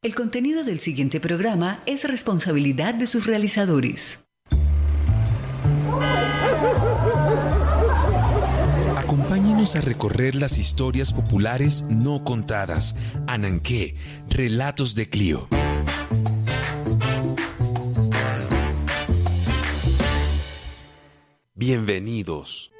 El contenido del siguiente programa es responsabilidad de sus realizadores. Acompáñenos a recorrer las historias populares no contadas. Ananqué, Relatos de Clio. Bienvenidos.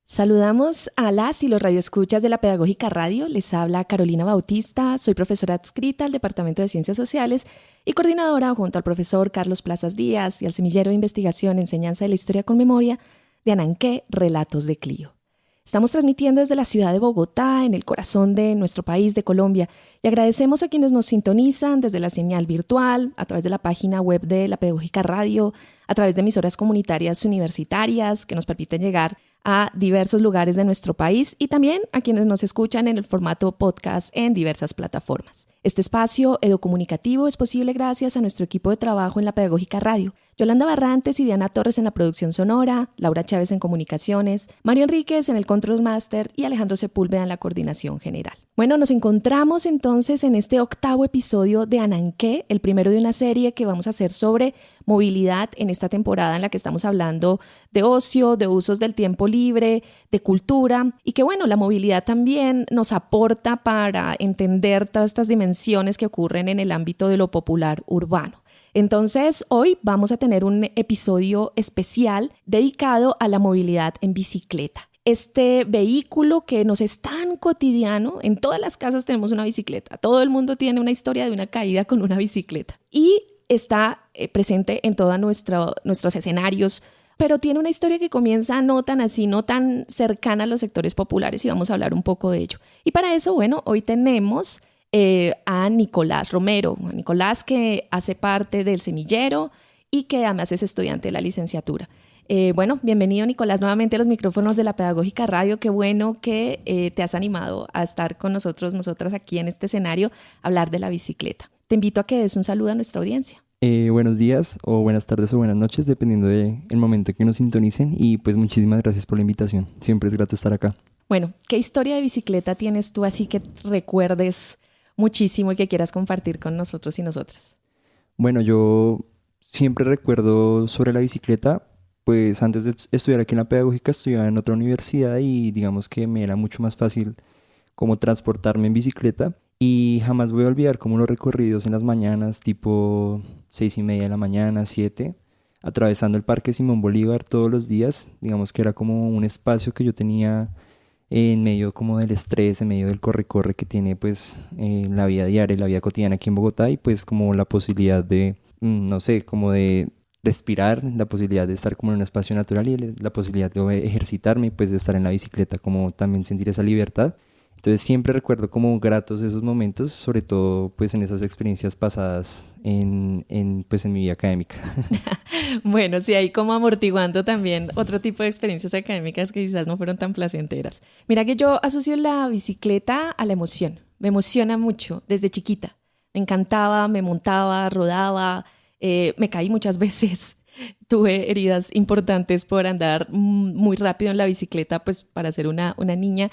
Saludamos a las y los radioescuchas de la Pedagógica Radio. Les habla Carolina Bautista, soy profesora adscrita al Departamento de Ciencias Sociales y coordinadora junto al profesor Carlos Plazas Díaz y al Semillero de Investigación Enseñanza de la Historia con Memoria de Ananqué, Relatos de Clio. Estamos transmitiendo desde la ciudad de Bogotá, en el corazón de nuestro país, de Colombia, y agradecemos a quienes nos sintonizan desde la señal virtual, a través de la página web de la Pedagógica Radio, a través de emisoras comunitarias universitarias que nos permiten llegar a diversos lugares de nuestro país y también a quienes nos escuchan en el formato podcast en diversas plataformas. Este espacio educomunicativo es posible gracias a nuestro equipo de trabajo en la Pedagógica Radio. Yolanda Barrantes y Diana Torres en la producción sonora, Laura Chávez en comunicaciones, Mario Enríquez en el Control Master y Alejandro Sepúlveda en la coordinación general. Bueno, nos encontramos entonces en este 8º episodio de Ananqué, el primero de una serie que vamos a hacer sobre movilidad en esta temporada en la que estamos hablando de ocio, de usos del tiempo libre, de cultura y que bueno, la movilidad también nos aporta para entender todas estas dimensiones que ocurren en el ámbito de lo popular urbano. Entonces, hoy vamos a tener un episodio especial dedicado a la movilidad en bicicleta. Este vehículo que nos es tan cotidiano, en todas las casas tenemos una bicicleta, todo el mundo tiene una historia de una caída con una bicicleta y está presente en todos nuestros escenarios, pero tiene una historia que comienza no tan cercana a los sectores populares y vamos a hablar un poco de ello. Y para eso, bueno, hoy tenemos a Nicolás Romero, a Nicolás que hace parte del Semillero y que además es estudiante de la licenciatura. Bueno, bienvenido Nicolás nuevamente a los micrófonos de la Pedagógica Radio. Qué bueno que te has animado a estar con nosotras aquí en este escenario, a hablar de la bicicleta. Te invito a que des un saludo a nuestra audiencia. Buenos días o buenas tardes o buenas noches, dependiendo del momento que nos sintonicen. Y pues muchísimas gracias por la invitación. Siempre es grato estar acá. Bueno, ¿qué historia de bicicleta tienes tú así que recuerdes muchísimo y que quieras compartir con nosotros y nosotras? Bueno, yo siempre recuerdo sobre la bicicleta. Pues antes de estudiar aquí en la Pedagógica estudiaba en otra universidad y digamos que me era mucho más fácil como transportarme en bicicleta y jamás voy a olvidar como los recorridos en las mañanas tipo 6:30 de la mañana, 7, atravesando el Parque Simón Bolívar todos los días. Digamos que era como un espacio que yo tenía en medio como del estrés, en medio del corre-corre que tiene pues la vida diaria, la vida cotidiana aquí en Bogotá y pues como la posibilidad de, no sé, como de respirar, la posibilidad de estar como en un espacio natural y la posibilidad de ejercitarme y pues de estar en la bicicleta, como también sentir esa libertad. Entonces siempre recuerdo como gratos esos momentos, sobre todo pues en esas experiencias pasadas en mi vida académica. Bueno, sí, ahí como amortiguando también otro tipo de experiencias académicas que quizás no fueron tan placenteras. Mira que yo asocio la bicicleta a la emoción. Me emociona mucho desde chiquita. Me encantaba, me montaba, rodaba. Me caí muchas veces, tuve heridas importantes por andar muy rápido en la bicicleta, pues para ser una niña.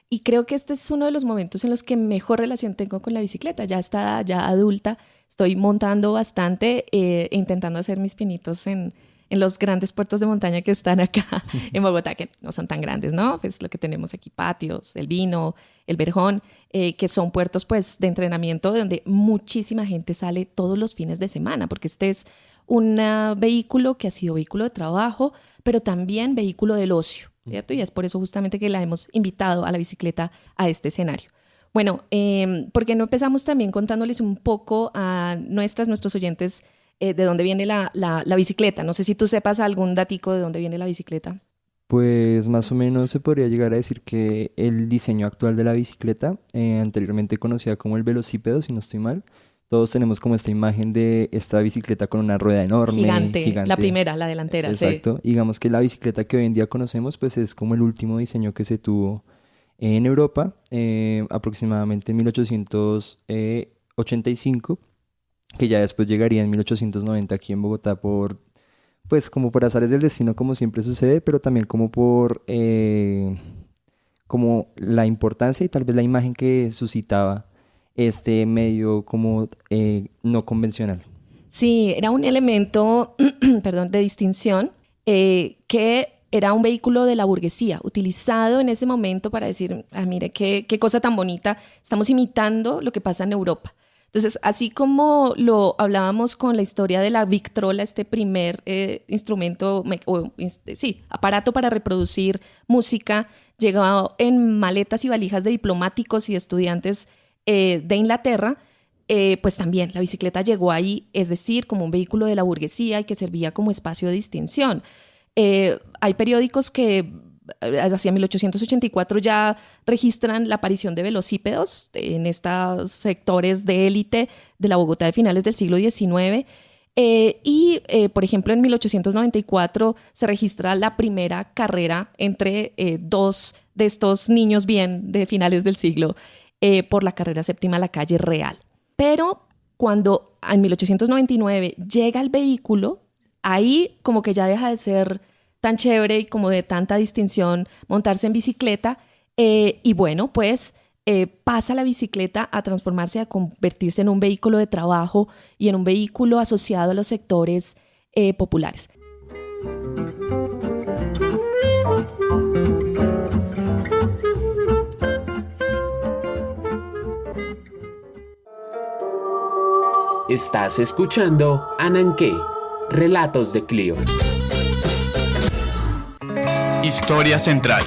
Y creo que este es uno de los momentos en los que mejor relación tengo con la bicicleta. Ya está, ya adulta, estoy montando bastante, intentando hacer mis pinitos en los grandes puertos de montaña que están acá en Bogotá, que no son tan grandes, ¿no? Pues lo que tenemos aquí, Patios, El Vino, El Verjón, que son puertos pues de entrenamiento de donde muchísima gente sale todos los fines de semana, porque este es un vehículo que ha sido vehículo de trabajo, pero también vehículo del ocio, ¿cierto? Y es por eso justamente que la hemos invitado a la bicicleta a este escenario. Bueno, ¿por qué no empezamos también contándoles un poco a nuestros oyentes de dónde viene la bicicleta? No sé si tú sepas algún datico de dónde viene la bicicleta. Pues más o menos se podría llegar a decir que el diseño actual de la bicicleta, anteriormente conocida como el velocípedo, si no estoy mal, todos tenemos como esta imagen de esta bicicleta con una rueda enorme, Gigante. La primera, la delantera. Exacto. Sí. Digamos que la bicicleta que hoy en día conocemos pues es como el último diseño que se tuvo en Europa, aproximadamente en 1885, que ya después llegaría en 1890 aquí en Bogotá por pues como por azares del destino, como siempre sucede, pero también como por como la importancia y tal vez la imagen que suscitaba este medio como no convencional. Sí, era un elemento, perdón, de distinción que era un vehículo de la burguesía, utilizado en ese momento para decir, mire, qué cosa tan bonita, estamos imitando lo que pasa en Europa. Entonces, así como lo hablábamos con la historia de la Victrola, este primer aparato para reproducir música, llegado en maletas y valijas de diplomáticos y estudiantes de Inglaterra, pues también la bicicleta llegó ahí, es decir, como un vehículo de la burguesía y que servía como espacio de distinción. Hay periódicos que hacia 1884 ya registran la aparición de velocípedos en estos sectores de élite de la Bogotá de finales del siglo XIX. Por ejemplo, en 1894 se registra la primera carrera entre dos de estos niños bien de finales del siglo por la carrera séptima a la calle Real. Pero cuando en 1899 llega el vehículo, ahí como que ya deja de ser tan chévere y como de tanta distinción montarse en bicicleta. Y bueno, pues pasa la bicicleta a transformarse, a convertirse en un vehículo de trabajo y en un vehículo asociado a los sectores populares. Estás escuchando Ananqué, Relatos de Clio. Historia central.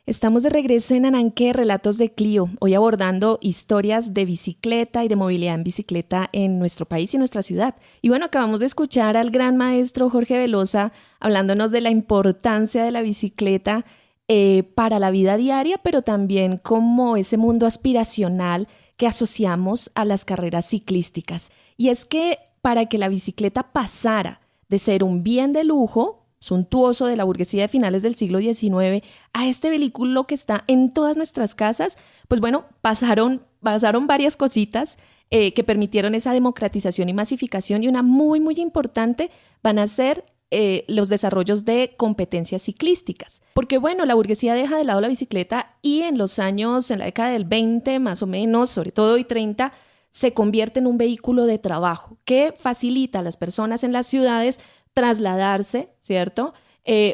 Estamos de regreso en Ananqué, Relatos de Clio, hoy abordando historias de bicicleta y de movilidad en bicicleta en nuestro país y nuestra ciudad. Y bueno, acabamos de escuchar al gran maestro Jorge Velosa hablándonos de la importancia de la bicicleta para la vida diaria, pero también como ese mundo aspiracional que asociamos a las carreras ciclísticas. Y es que para que la bicicleta pasara de ser un bien de lujo suntuoso de la burguesía de finales del siglo XIX a este vehículo que está en todas nuestras casas, pues bueno, pasaron varias cositas que permitieron esa democratización y masificación, y una muy, muy importante van a ser los desarrollos de competencias ciclísticas. Porque bueno, la burguesía deja de lado la bicicleta y en la década del 20 más o menos, sobre todo y 30, se convierte en un vehículo de trabajo que facilita a las personas en las ciudades trasladarse, ¿cierto?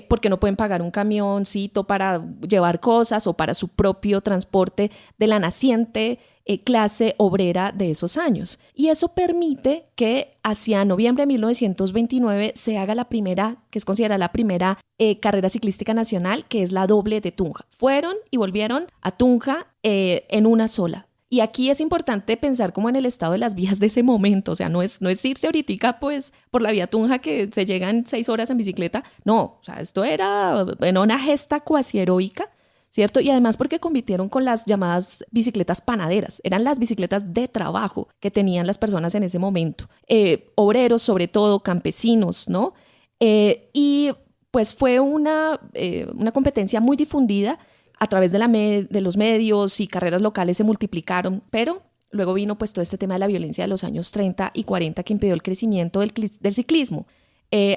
Porque no pueden pagar un camioncito para llevar cosas o para su propio transporte de la naciente clase obrera de esos años. Y eso permite que hacia noviembre de 1929 se haga la primera, que es considerada la primera carrera ciclística nacional, que es la doble de Tunja. Fueron y volvieron a Tunja en una sola. Y aquí es importante pensar como en el estado de las vías de ese momento, o sea, no es irse ahorita pues por la vía Tunja que se llega en 6 horas en bicicleta, no, o sea, esto era una gesta cuasi heroica, ¿cierto? Y además porque compitieron con las llamadas bicicletas panaderas, eran las bicicletas de trabajo que tenían las personas en ese momento, obreros sobre todo, campesinos, ¿no? Y pues fue una competencia muy difundida. A través de los medios y carreras locales se multiplicaron, pero luego vino pues todo este tema de la violencia de los años 30 y 40 que impidió el crecimiento del ciclismo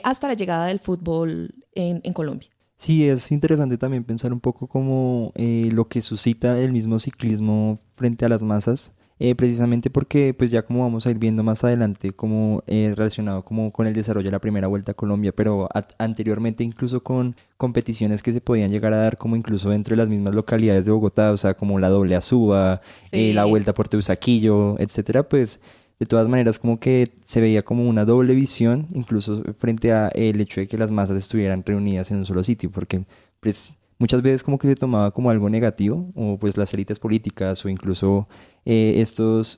hasta la llegada del fútbol en Colombia. Sí, es interesante también pensar un poco como lo que suscita el mismo ciclismo frente a las masas, precisamente porque pues ya como vamos a ir viendo más adelante como relacionado como con el desarrollo de la primera Vuelta a Colombia, pero anteriormente incluso con competiciones que se podían llegar a dar como incluso dentro de las mismas localidades de Bogotá, o sea como la Doble Azúa, sí, la Vuelta por Teusaquillo, etcétera, pues de todas maneras como que se veía como una doble visión incluso frente a el hecho de que las masas estuvieran reunidas en un solo sitio, porque pues muchas veces como que se tomaba como algo negativo, o pues las élites políticas o incluso estos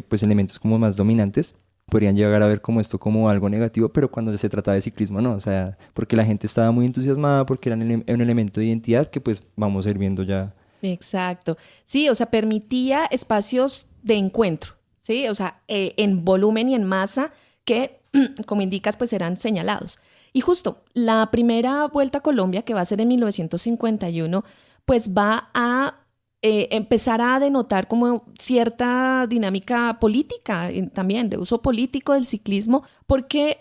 pues elementos como más dominantes podrían llegar a ver como esto como algo negativo, pero cuando se trataba de ciclismo no, o sea, porque la gente estaba muy entusiasmada, porque era un elemento de identidad que pues vamos a ir viendo ya. Exacto, sí, o sea, permitía espacios de encuentro, ¿sí? O sea, en volumen y en masa que, como indicas, pues eran señalados. Y justo, la primera Vuelta a Colombia, que va a ser en 1951, pues va a empezar a denotar como cierta dinámica política también, de uso político del ciclismo, porque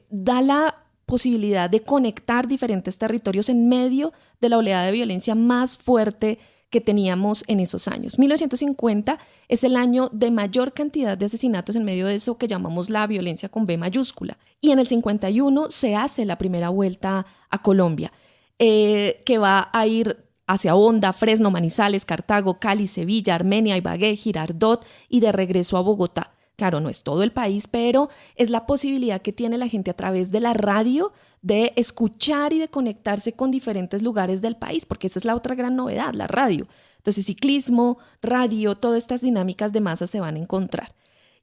da la posibilidad de conectar diferentes territorios en medio de la oleada de violencia más fuerte que teníamos en esos años. 1950 es el año de mayor cantidad de asesinatos en medio de eso que llamamos la violencia con B mayúscula. Y en el 51 se hace la primera vuelta a Colombia, que va a ir hacia Honda, Fresno, Manizales, Cartago, Cali, Sevilla, Armenia, Ibagué, Girardot y de regreso a Bogotá. Claro, no es todo el país, pero es la posibilidad que tiene la gente a través de la radio de escuchar y de conectarse con diferentes lugares del país, porque esa es la otra gran novedad, la radio. Entonces, ciclismo, radio, todas estas dinámicas de masa se van a encontrar.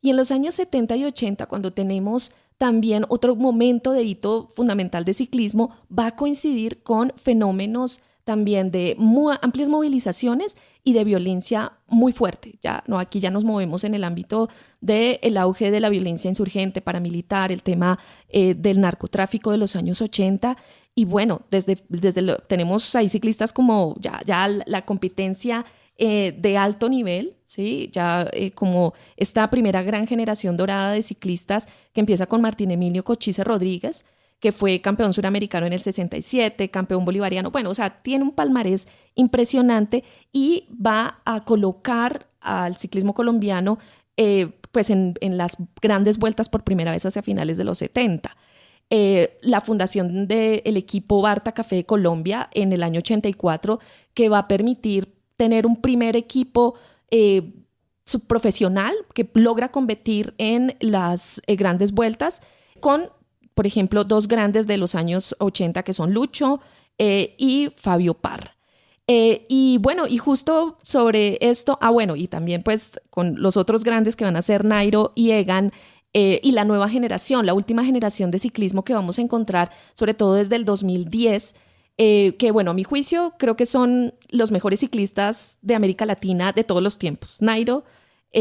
Y en los años 70 y 80, cuando tenemos también otro momento de hito fundamental de ciclismo, va a coincidir con fenómenos también de amplias movilizaciones y de violencia muy fuerte. Aquí ya nos movemos en el ámbito del auge de la violencia insurgente, paramilitar, el tema del narcotráfico de los años 80. Y bueno, tenemos ahí ciclistas como ya la competencia de alto nivel, ¿sí? Como esta primera gran generación dorada de ciclistas que empieza con Martín Emilio Cochise Rodríguez, que fue campeón suramericano en el 67, campeón bolivariano. Bueno, o sea, tiene un palmarés impresionante y va a colocar al ciclismo colombiano pues en las grandes vueltas por primera vez hacia finales de los 70. La fundación del equipo Barta Café de Colombia en el año 84, que va a permitir tener un primer equipo subprofesional que logra competir en las grandes vueltas con, por ejemplo, dos grandes de los años 80 que son Lucho y Fabio Parra. Y bueno, y justo sobre esto, y también pues con los otros grandes que van a ser Nairo y Egan, y la nueva generación, la última generación de ciclismo que vamos a encontrar, sobre todo desde el 2010, que bueno, a mi juicio creo que son los mejores ciclistas de América Latina de todos los tiempos. Nairo,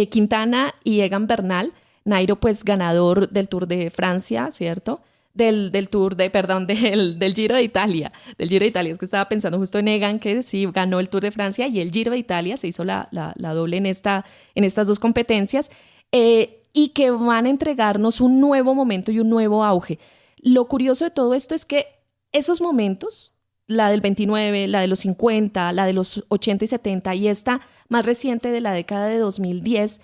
Quintana y Egan Bernal. Nairo pues ganador del Tour de Francia, ¿cierto? Del Giro de Italia. Del Giro de Italia, es que estaba pensando justo en Egan, que sí ganó el Tour de Francia y el Giro de Italia, se hizo la doble en estas dos competencias, y que van a entregarnos un nuevo momento y un nuevo auge. Lo curioso de todo esto es que esos momentos, la del 29, la de los 50, la de los 80 y 70 y esta más reciente de la década de 2010,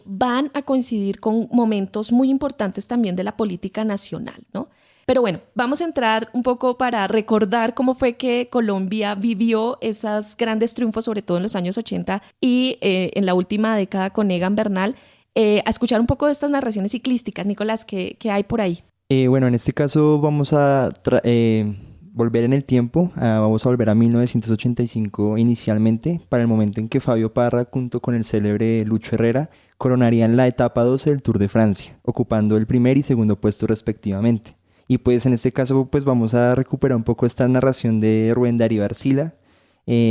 van a coincidir con momentos muy importantes también de la política nacional, ¿no? Pero bueno, vamos a entrar un poco para recordar cómo fue que Colombia vivió esos grandes triunfos, sobre todo en los años 80 y en la última década con Egan Bernal, a escuchar un poco de estas narraciones ciclísticas. Nicolás, ¿qué hay por ahí? Bueno, en este caso vamos a volver en el tiempo, vamos a volver a 1985 inicialmente, para el momento en que Fabio Parra junto con el célebre Lucho Herrera coronarían la etapa 12 del Tour de Francia, ocupando el primer y segundo puesto respectivamente. Y pues en este caso pues vamos a recuperar un poco esta narración de Rubén Darío Arcila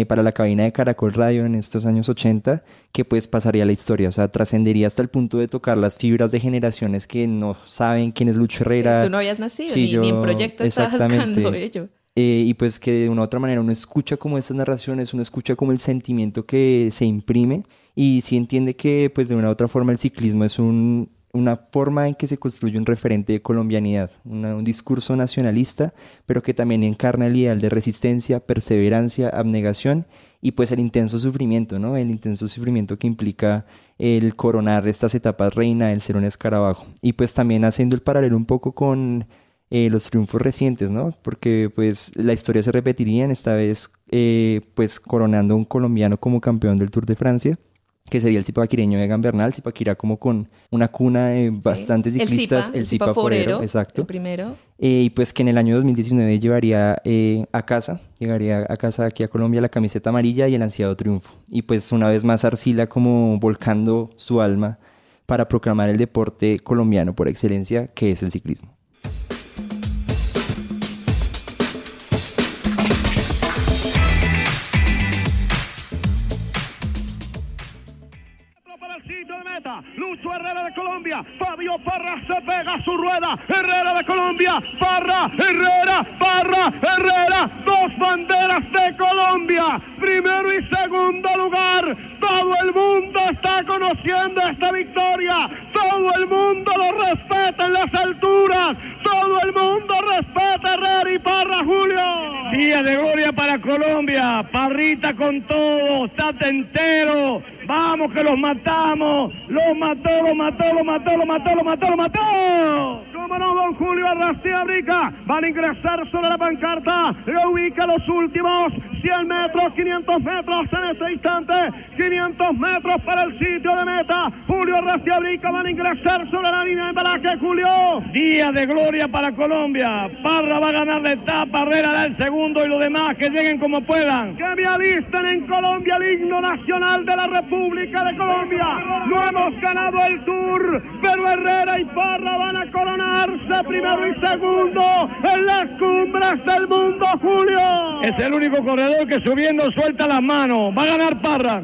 para la cabina de Caracol Radio en estos años 80, que pues pasaría a la historia, o sea, trascendería hasta el punto de tocar las fibras de generaciones que no saben quién es Lucho Herrera. Sí, tú no habías nacido, sí, ni en proyecto estabas buscando ello. Y pues que de una u otra manera uno escucha como estas narraciones, uno escucha como el sentimiento que se imprime y sí entiende que pues de una u otra forma el ciclismo es una forma en que se construye un referente de colombianidad, un discurso nacionalista, pero que también encarna el ideal de resistencia, perseverancia, abnegación y pues el intenso sufrimiento, ¿no? El intenso sufrimiento que implica el coronar estas etapas reina, el ser un escarabajo. Y pues también haciendo el paralelo un poco con los triunfos recientes, ¿no? Porque pues la historia se repetiría, esta vez pues coronando a un colombiano como campeón del Tour de Francia, que sería el zipaquireño Egan Bernal. Zipaquirá como con una cuna de bastantes ciclistas, el Zipa Forero, exacto. El primero. Y pues que en el año 2019 llegaría a casa aquí a Colombia la camiseta amarilla y el ansiado triunfo. Y pues una vez más Arcila como volcando su alma para proclamar el deporte colombiano por excelencia, que es el ciclismo. sitio de meta. Lucho Herrera de Colombia. Fabio Parra se pega a su rueda. Herrera de Colombia. Parra, Herrera, Parra, Herrera. Dos banderas de Colombia. Primero y segundo lugar. Todo el mundo está conociendo esta victoria. Todo el mundo lo respeta en las alturas. Todo el mundo respeta a Herrera y Parra, Julio. Día de gloria para Colombia. Parrita con todo. Estate entero. Vamos que los matamos. Los mató, los mató, los mató, los mató, los mató, los mató. Cómo no, don Julio Arrastiabrica. Van a ingresar sobre la pancarta. Lo ubica los últimos 100 metros, 500 metros en este instante. 500 metros para el sitio de meta. Julio Arrastiabrica van a ingresar sobre la línea de embalaje, Julio. Día de gloria para Colombia. Parra va a ganar la etapa, Herrera da el segundo y los demás que lleguen como puedan. Que me avisten en Colombia el himno nacional de la República de Colombia. No hemos ganado el Tour, pero Herrera y Parra van a coronarse primero y segundo en las cumbres del mundo, Julio. Es el único corredor que subiendo suelta las manos. Va a ganar Parra.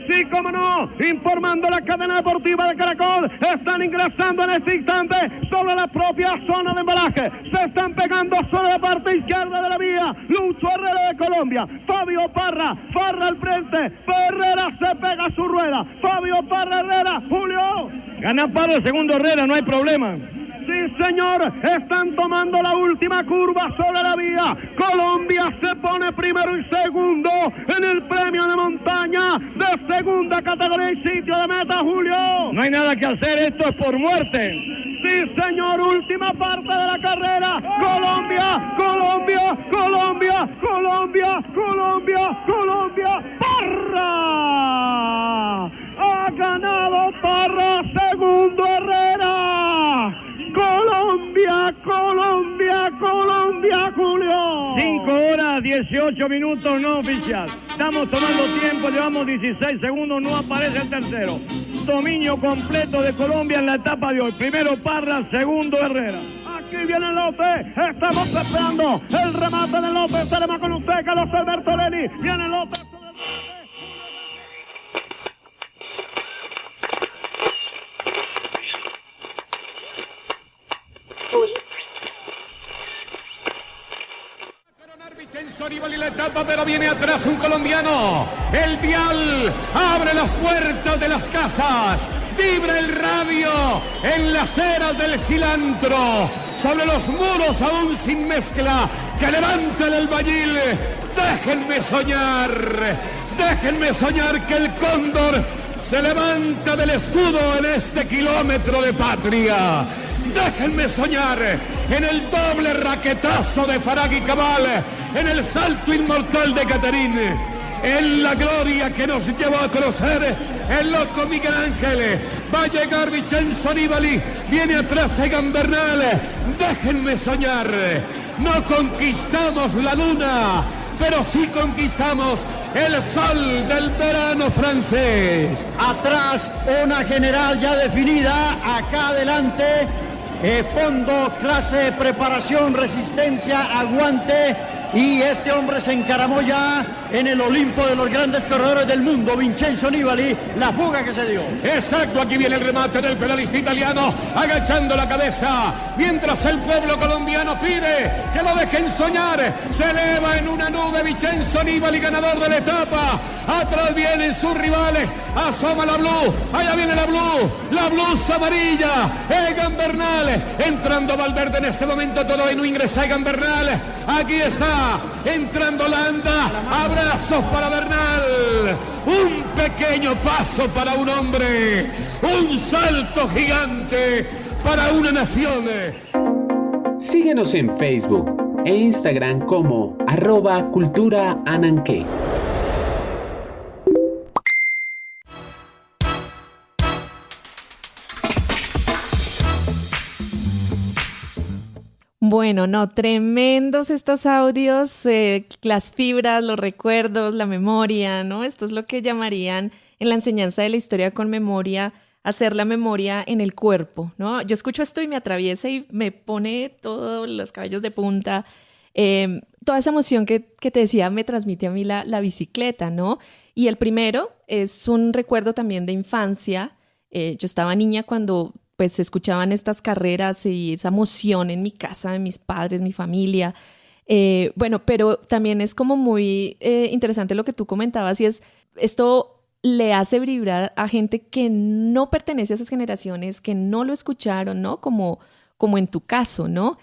Sí, cómo no, informando la cadena deportiva de Caracol, están ingresando en este instante sobre la propia zona de embalaje, se están pegando sobre la parte izquierda de la vía, Lucho Herrera de Colombia, Fabio Parra, Parra al frente, Herrera se pega a su rueda, Fabio Parra, Herrera, Julio. Gana Parra, el segundo Herrera, no hay problema. Sí, señor, están tomando la última curva sobre la vía. Colombia se pone primero y segundo en el premio de montaña de segunda categoría y sitio de meta, Julio. No hay nada que hacer, esto es por muerte. Sí, señor, última parte de la carrera. Colombia, Colombia, Colombia, Colombia, Colombia, Colombia. Parra. Ha ganado Parra, segundo Herrera. Colombia, Colombia, Colombia, Julio. 5 horas, 18 minutos no oficial. Estamos tomando tiempo, llevamos 16 segundos, no aparece el tercero. Dominio completo de Colombia en la etapa de hoy. Primero Parra, segundo Herrera. Aquí viene López, estamos esperando el remate de López. Estaremos con usted, Carlos Alberto Leni. Viene López. Vincenzo Nibali la etapa, pero viene atrás un colombiano. El dial abre las puertas de las casas. Vibra el radio en las eras del cilantro. Sobre los muros aún sin mezcla. Que levanta el albañil. Déjenme soñar. Déjenme soñar que el cóndor se levanta del escudo en este kilómetro de patria. Déjenme soñar en el doble raquetazo de Farag y Cabal, en el salto inmortal de Caterín, en la gloria que nos llevó a conocer el loco Miguel Ángel. Va a llegar Vincenzo Nibali, viene atrás Egan Bernal. Déjenme soñar, no conquistamos la luna, pero sí conquistamos el sol del verano francés. Atrás una general ya definida, acá adelante fondo, clase, preparación, resistencia, aguante. Y este hombre se encaramó ya en el Olimpo de los grandes corredores del mundo, Vincenzo Nibali, la fuga que se dio. Exacto, aquí viene el remate del pedalista italiano, agachando la cabeza, mientras el pueblo colombiano pide que lo dejen soñar. Se eleva en una nube Vincenzo Nibali, ganador de la etapa. Atrás vienen sus rivales, asoma la Blue, allá viene la Blue amarilla, Egan Bernal, entrando Valverde en este momento, todavía no ingresa Egan Bernal. Aquí está entrando Landa, abrazos para Bernal, un pequeño paso para un hombre, un salto gigante para una nación. Síguenos en Facebook e Instagram como @culturaananque. Bueno, no, tremendos estos audios, las fibras, los recuerdos, la memoria, ¿no? Esto es lo que llamarían en la enseñanza de la historia con memoria, hacer la memoria en el cuerpo, ¿no? Yo escucho esto y me atraviesa y me pone todos los cabellos de punta. Toda esa emoción que te decía me transmite a mí la bicicleta, ¿no? Y el primero es un recuerdo también de infancia, Yo estaba niña cuando pues se escuchaban estas carreras y esa emoción en mi casa, de mis padres, mi familia. Bueno, pero también es como muy interesante lo que tú comentabas, y es esto le hace vibrar a gente que no pertenece a esas generaciones, que no lo escucharon, ¿no? Como en tu caso, ¿no?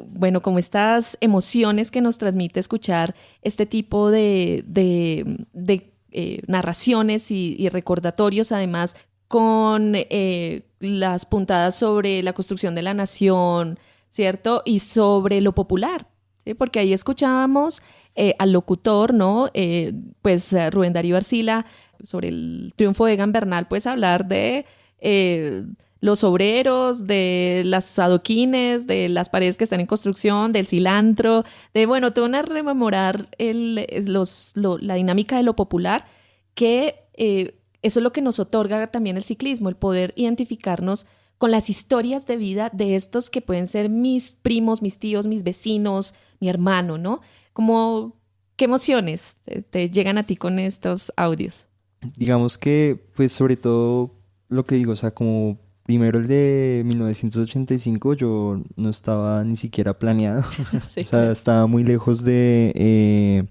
Bueno, como estas emociones que nos transmite escuchar este tipo de narraciones y recordatorios, además con las puntadas sobre la construcción de la nación, ¿cierto? Y sobre lo popular, ¿sí? Porque ahí escuchábamos al locutor, ¿no? Pues Rubén Darío Arcila, sobre el triunfo de Egan Bernal, pues hablar de los obreros, de las adoquines, de las paredes que están en construcción, del cilantro, de, bueno, te van a rememorar la dinámica de lo popular, que eso es lo que nos otorga también el ciclismo, el poder identificarnos con las historias de vida de estos que pueden ser mis primos, mis tíos, mis vecinos, mi hermano, ¿no? Como, ¿qué emociones te llegan a ti con estos audios? Digamos que, pues sobre todo lo que digo, o sea, como primero el de 1985 yo no estaba ni siquiera planeado. Sí, o sea, estaba muy lejos de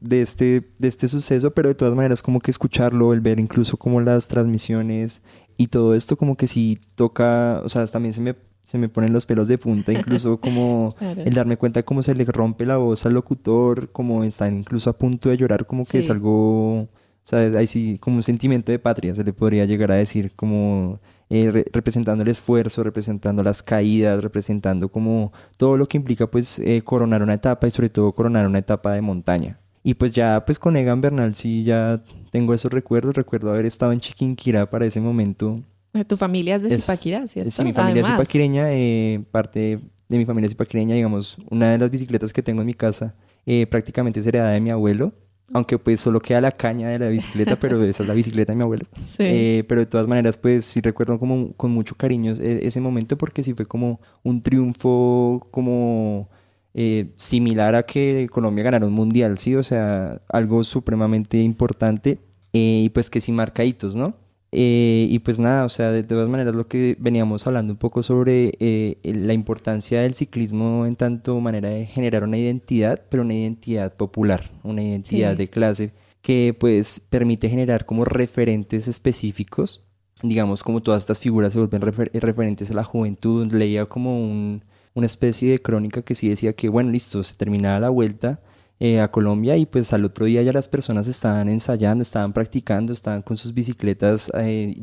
este suceso, pero de todas maneras como que escucharlo, el ver incluso como las transmisiones y todo esto como que sí toca, o sea, también se me ponen los pelos de punta, incluso como claro. El darme cuenta cómo se le rompe la voz al locutor, como están incluso a punto de llorar, como que Sí. es algo, o sea, ahí sí, como un sentimiento de patria, se le podría llegar a decir, como representando el esfuerzo, representando las caídas, representando como todo lo que implica pues coronar una etapa y sobre todo coronar una etapa de montaña. Y pues ya pues con Egan Bernal sí ya tengo esos recuerdos, recuerdo haber estado en Chiquinquirá para ese momento. Tu familia es de Zipaquirá, ¿cierto? Sí, mi familia es Además. zipaquireña, parte de mi familia es zipaquireña, digamos, una de las bicicletas que tengo en mi casa prácticamente es heredada de mi abuelo, aunque pues solo queda la caña de la bicicleta, pero esa es la bicicleta de mi abuelo. Sí. Pero de todas maneras, pues sí recuerdo como con mucho cariño ese momento porque sí fue como un triunfo como similar a que Colombia ganara un mundial, ¿sí? O sea, algo supremamente importante y pues que sí marca hitos, ¿no? Y pues nada, o sea, de todas maneras lo que veníamos hablando un poco sobre la importancia del ciclismo en tanto manera de generar una identidad, pero una identidad popular, una identidad de clase que pues permite generar como referentes específicos, digamos como todas estas figuras se vuelven referentes a la juventud. Leía como una especie de crónica que sí decía que bueno, listo, se terminaba la vuelta a Colombia y pues al otro día ya las personas estaban ensayando, estaban practicando, estaban con sus bicicletas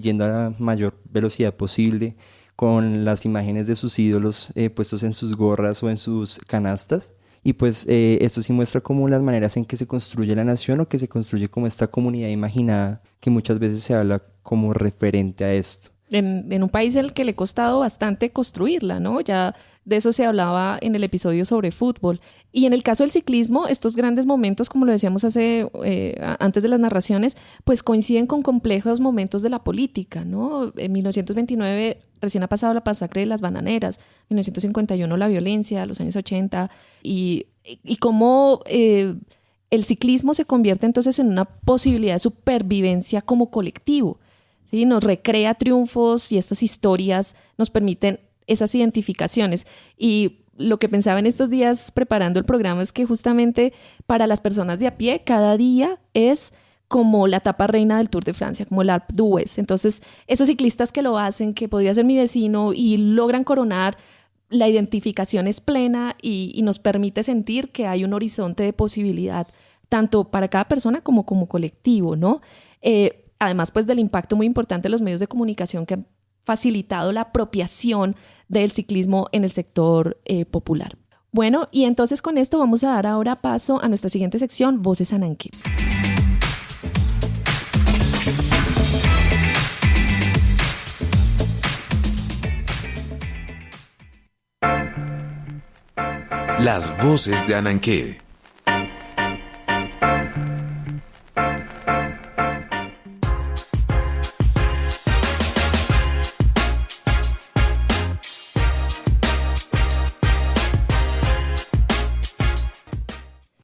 yendo a la mayor velocidad posible, con las imágenes de sus ídolos puestos en sus gorras o en sus canastas. Y pues esto sí muestra como las maneras en que se construye la nación o que se construye como esta comunidad imaginada que muchas veces se habla como referente a esto. En un país al que le ha costado bastante construirla, ¿no? Ya de eso se hablaba en el episodio sobre fútbol. Y en el caso del ciclismo, estos grandes momentos, como lo decíamos antes de las narraciones, pues coinciden con complejos momentos de la política, ¿no? En 1929 recién ha pasado la masacre de las bananeras, 1951 la violencia, los años 80, y cómo el ciclismo se convierte entonces en una posibilidad de supervivencia como colectivo. ¿Sí? Nos recrea triunfos y estas historias nos permiten esas identificaciones. Y lo que pensaba en estos días preparando el programa es que justamente para las personas de a pie, cada día es como la etapa reina del Tour de Francia, como el Alpe d'Huez. Entonces, esos ciclistas que lo hacen, que podría ser mi vecino, y logran coronar, la identificación es plena y nos permite sentir que hay un horizonte de posibilidad, tanto para cada persona como colectivo, ¿no? Además, pues, del impacto muy importante de los medios de comunicación que han facilitado la apropiación del ciclismo en el sector popular. Bueno, y entonces con esto vamos a dar ahora paso a nuestra siguiente sección, Voces Ananqué. Las voces de Ananqué.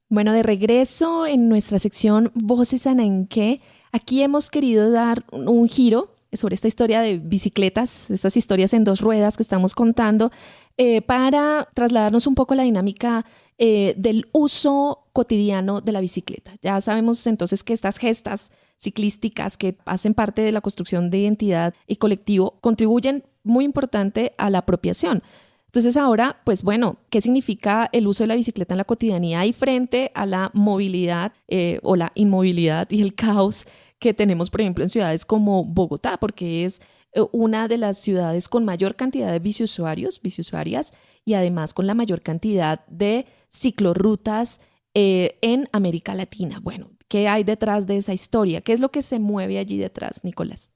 Bueno, de regreso en nuestra sección Voces Ananqué, Aquí hemos querido dar un giro sobre esta historia de bicicletas, estas historias en dos ruedas que estamos contando, para trasladarnos un poco a la dinámica del uso cotidiano de la bicicleta. Ya sabemos entonces que estas gestas ciclísticas que hacen parte de la construcción de identidad y colectivo contribuyen muy importante a la apropiación. Entonces ahora, pues bueno, ¿qué significa el uso de la bicicleta en la cotidianidad y frente a la movilidad o la inmovilidad y el caos que tenemos, por ejemplo, en ciudades como Bogotá, porque es una de las ciudades con mayor cantidad de biciusuarios, biciusuarias, y además con la mayor cantidad de ciclorrutas en América Latina? Bueno, ¿qué hay detrás de esa historia? ¿Qué es lo que se mueve allí detrás, Nicolás?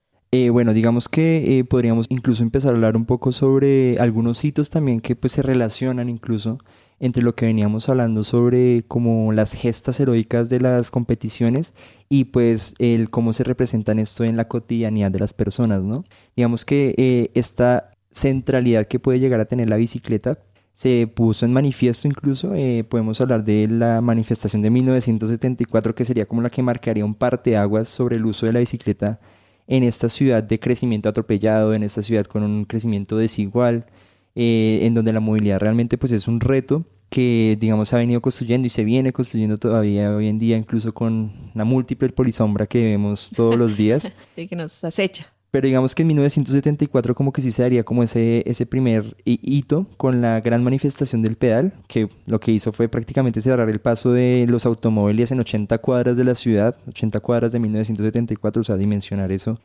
Bueno, digamos que podríamos incluso empezar a hablar un poco sobre algunos hitos también que pues se relacionan incluso entre lo que veníamos hablando sobre como las gestas heroicas de las competiciones y pues el cómo se representan esto en la cotidianidad de las personas, ¿no? Digamos que esta centralidad que puede llegar a tener la bicicleta se puso en manifiesto incluso, podemos hablar de la manifestación de 1974, que sería como la que marcaría un parteaguas sobre el uso de la bicicleta en esta ciudad de crecimiento atropellado, en esta ciudad con un crecimiento desigual, en donde la movilidad realmente pues es un reto que digamos se ha venido construyendo y se viene construyendo todavía hoy en día, incluso con la múltiple polisombra que vemos todos los días. Sí, que nos acecha. Pero digamos que en 1974 como que sí se daría como ese primer hito con la gran manifestación del pedal, que lo que hizo fue prácticamente cerrar el paso de los automóviles en 80 cuadras de la ciudad, 80 cuadras de 1974, o sea, dimensionar eso,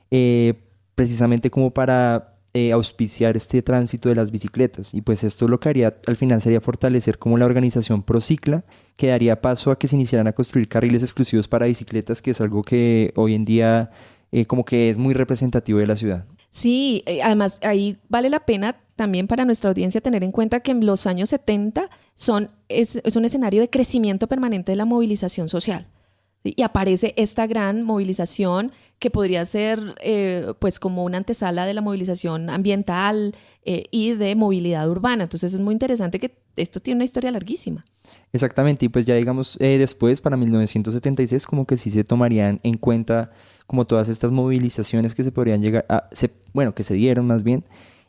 precisamente como para auspiciar este tránsito de las bicicletas. Y pues esto lo que haría al final sería fortalecer como la organización Procicla, que daría paso a que se iniciaran a construir carriles exclusivos para bicicletas, que es algo que hoy en día como que es muy representativo de la ciudad. Sí, además ahí vale la pena también para nuestra audiencia tener en cuenta que en los años 70 es un escenario de crecimiento permanente de la movilización social. ¿Sí? Y aparece esta gran movilización que podría ser pues como una antesala de la movilización ambiental y de movilidad urbana. Entonces es muy interesante que esto tiene una historia larguísima. Exactamente, y pues ya digamos después, para 1976, como que sí se tomarían en cuenta como todas estas movilizaciones que se podrían llegar a, que se dieron más bien,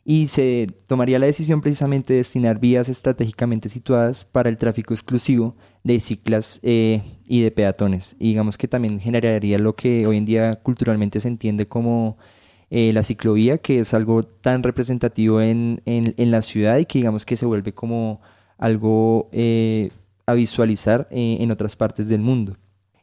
y se tomaría la decisión precisamente de destinar vías estratégicamente situadas para el tráfico exclusivo de ciclas y de peatones. Y digamos que también generaría lo que hoy en día culturalmente se entiende como la ciclovía, que es algo tan representativo en la ciudad y que digamos que se vuelve como algo a visualizar en otras partes del mundo.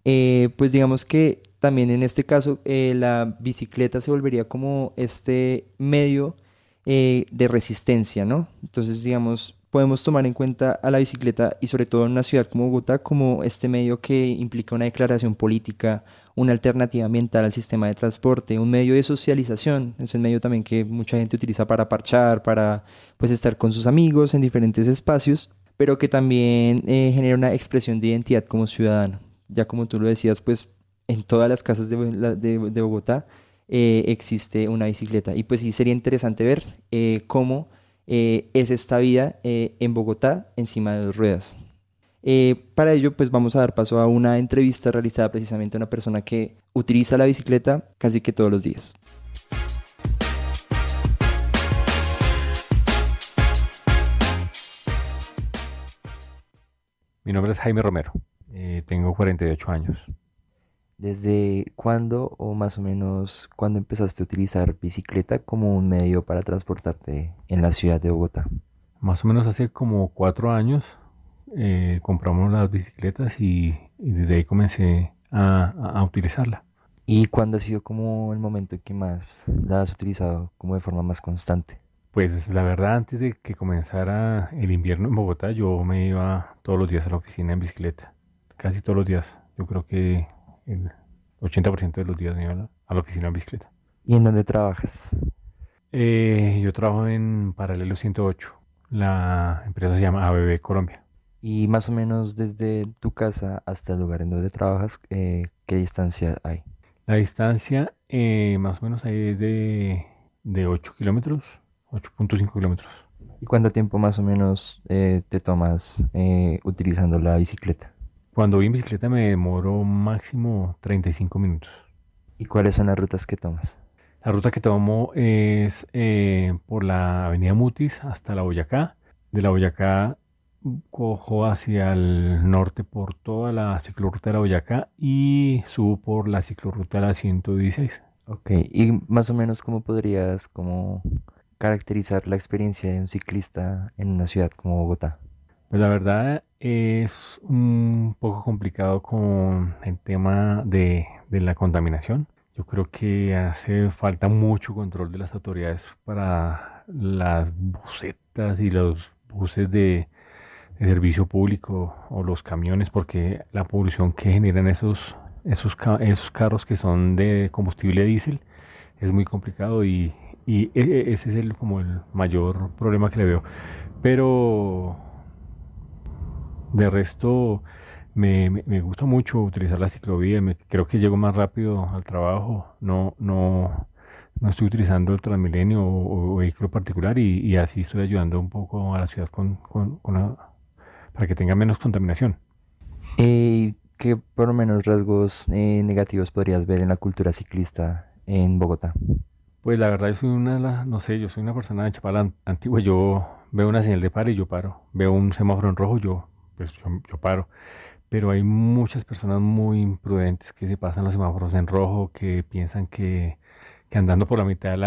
Pues digamos que también en este caso la bicicleta se volvería como este medio de resistencia, ¿no? Entonces digamos podemos tomar en cuenta a la bicicleta y sobre todo en una ciudad como Bogotá como este medio que implica una declaración política, una alternativa ambiental al sistema de transporte, un medio de socialización, es el medio también que mucha gente utiliza para parchar, para pues estar con sus amigos en diferentes espacios, pero que también genera una expresión de identidad como ciudadano. Ya como tú lo decías, pues en todas las casas de Bogotá existe una bicicleta. Y pues sí sería interesante ver cómo es esta vida en Bogotá encima de dos ruedas. Para ello, pues vamos a dar paso a una entrevista realizada precisamente a una persona que utiliza la bicicleta casi que todos los días. Mi nombre es Jaime Romero, tengo 48 años. ¿Desde cuándo o más o menos cuándo empezaste a utilizar bicicleta como un medio para transportarte en la ciudad de Bogotá? Más o menos hace como 4 años compramos las bicicletas y desde ahí comencé a utilizarla. ¿Y cuándo ha sido como el momento en que más la has utilizado como de forma más constante? Pues la verdad, antes de que comenzara el invierno en Bogotá, yo me iba todos los días a la oficina en bicicleta, casi todos los días. Yo creo que el 80% de los días me iba a la oficina en bicicleta. ¿Y en dónde trabajas? Yo trabajo en Paralelo 108, la empresa se llama ABB Colombia. Y más o menos desde tu casa hasta el lugar en donde trabajas, ¿qué distancia hay? La distancia más o menos ahí es de 8 kilómetros, 8.5 kilómetros. ¿Y cuánto tiempo más o menos te tomas utilizando la bicicleta? Cuando voy en bicicleta me demoro máximo 35 minutos. ¿Y cuáles son las rutas que tomas? La ruta que tomo es por la avenida Mutis hasta la Boyacá. De la Boyacá cojo hacia el norte por toda la ciclorruta de la Boyacá y subo por la ciclorruta de la 116. Ok, y más o menos cómo podrías caracterizar la experiencia de un ciclista en una ciudad como Bogotá. Pues la verdad es un poco complicado con el tema de la contaminación. Yo creo que hace falta mucho control de las autoridades para las busetas y los buses de servicio público o los camiones, porque la polución que generan esos carros que son de combustible diésel es muy complicado y ese es como el mayor problema que le veo. Pero de resto me gusta mucho utilizar la ciclovía, creo que llego más rápido al trabajo, no estoy utilizando el Transmilenio o vehículo particular y así estoy ayudando un poco a la ciudad para que tenga menos contaminación. ¿Qué por lo menos rasgos negativos podrías ver en la cultura ciclista en Bogotá? Pues la verdad yo soy una persona de Chapala antigua, yo veo una señal de paro y yo paro, veo un semáforo en rojo, yo paro, pero hay muchas personas muy imprudentes que se pasan los semáforos en rojo, que piensan que andando por la mitad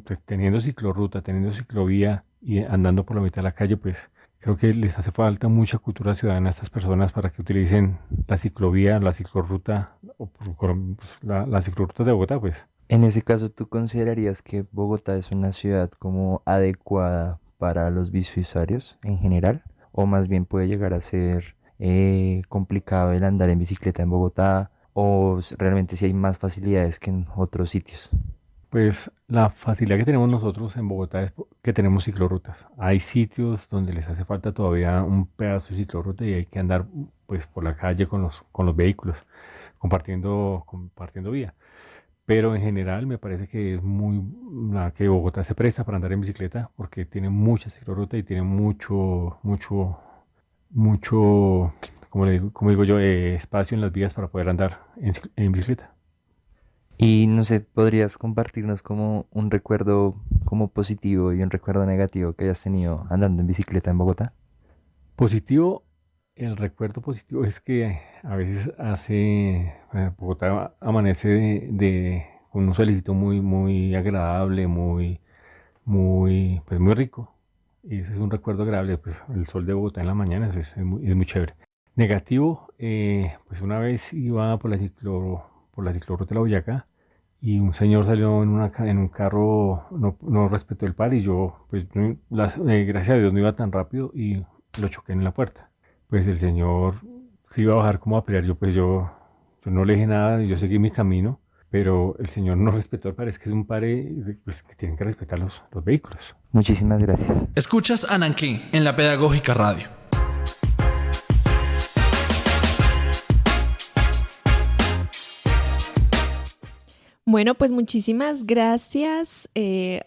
pues, teniendo ciclorruta, teniendo ciclovía y andando por la mitad de la calle, pues creo que les hace falta mucha cultura ciudadana a estas personas para que utilicen la ciclovía, la ciclorruta, o pues, la ciclorruta de Bogotá, pues. En ese caso, ¿tú considerarías que Bogotá es una ciudad como adecuada para los biciusuarios en general? ¿O más bien puede llegar a ser complicado el andar en bicicleta en Bogotá? ¿O realmente si hay más facilidades que en otros sitios? Pues la facilidad que tenemos nosotros en Bogotá es que tenemos ciclorrutas. Hay sitios donde les hace falta todavía un pedazo de ciclorruta y hay que andar pues por la calle con los vehículos, compartiendo vía. Pero en general me parece que es que Bogotá se presta para andar en bicicleta porque tiene mucha ciclorruta y tiene mucho, como digo yo, espacio en las vías para poder andar en bicicleta. Y no sé, ¿podrías compartirnos como un recuerdo como positivo y un recuerdo negativo que hayas tenido andando en bicicleta en Bogotá? El recuerdo positivo es que a veces Bogotá amanece con un solecito muy, muy agradable, pues muy rico. Y ese es un recuerdo agradable, pues el sol de Bogotá en la mañana es muy chévere. Negativo, pues una vez iba por la ciclorruta de la Boyacá y un señor salió en un carro, no respetó el par y yo, pues gracias a Dios no iba tan rápido y lo choqué en la puerta. Pues el señor se iba a bajar como a pelear, yo no le dije nada y yo seguí mi camino, pero el señor no respetó el par, es que es un par pues, que tienen que respetar los vehículos. Muchísimas gracias. Escuchas Ananqué en la Pedagógica Radio. Bueno, pues muchísimas gracias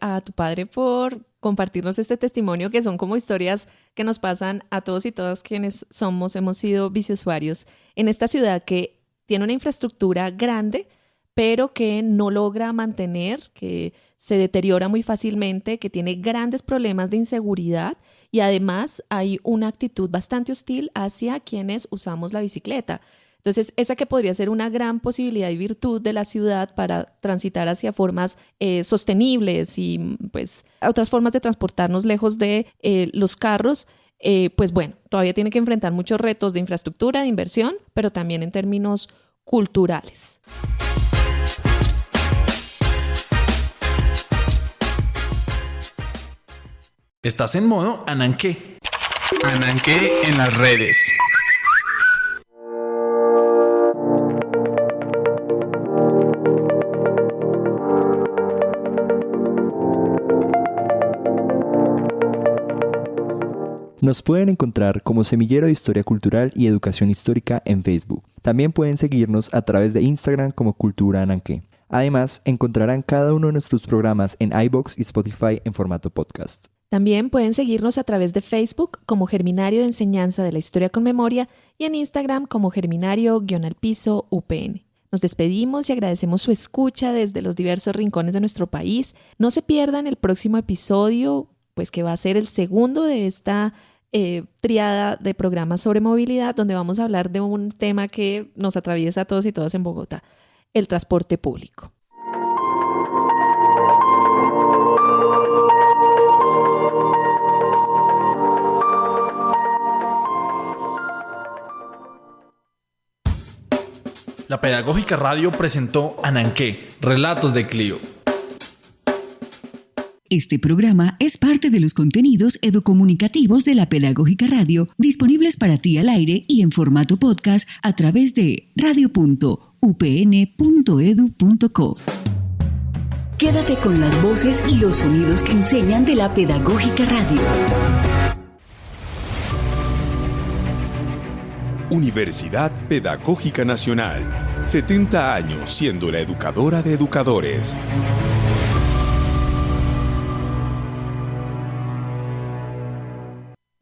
a tu padre por compartirnos este testimonio, que son como historias que nos pasan a todos y todas quienes hemos sido biciusuarios en esta ciudad que tiene una infraestructura grande, pero que no logra mantener, que se deteriora muy fácilmente, que tiene grandes problemas de inseguridad y además hay una actitud bastante hostil hacia quienes usamos la bicicleta. Entonces, esa que podría ser una gran posibilidad y virtud de la ciudad para transitar hacia formas sostenibles y pues otras formas de transportarnos lejos de los carros, pues bueno, todavía tiene que enfrentar muchos retos de infraestructura, de inversión, pero también en términos culturales. Estás en modo Ananqué. Ananqué en las redes. Nos pueden encontrar como Semillero de Historia Cultural y Educación Histórica en Facebook. También pueden seguirnos a través de Instagram como Cultura Ananqué. Además, encontrarán cada uno de nuestros programas en iVoox y Spotify en formato podcast. También pueden seguirnos a través de Facebook como Germinario de Enseñanza de la Historia con Memoria y en Instagram como Germinario-UPN. Nos despedimos y agradecemos su escucha desde los diversos rincones de nuestro país. No se pierdan el próximo episodio, pues que va a ser el segundo de esta triada de programas sobre movilidad, donde vamos a hablar de un tema que nos atraviesa a todos y todas en Bogotá, el transporte público. La Pedagógica Radio presentó Ananqué, Relatos de Clio. Este programa es parte de los contenidos educomunicativos de la Pedagógica Radio, disponibles para ti al aire y en formato podcast a través de radio.upn.edu.co. Quédate con las voces y los sonidos que enseñan de la Pedagógica Radio. Universidad Pedagógica Nacional. 70 años siendo la educadora de educadores.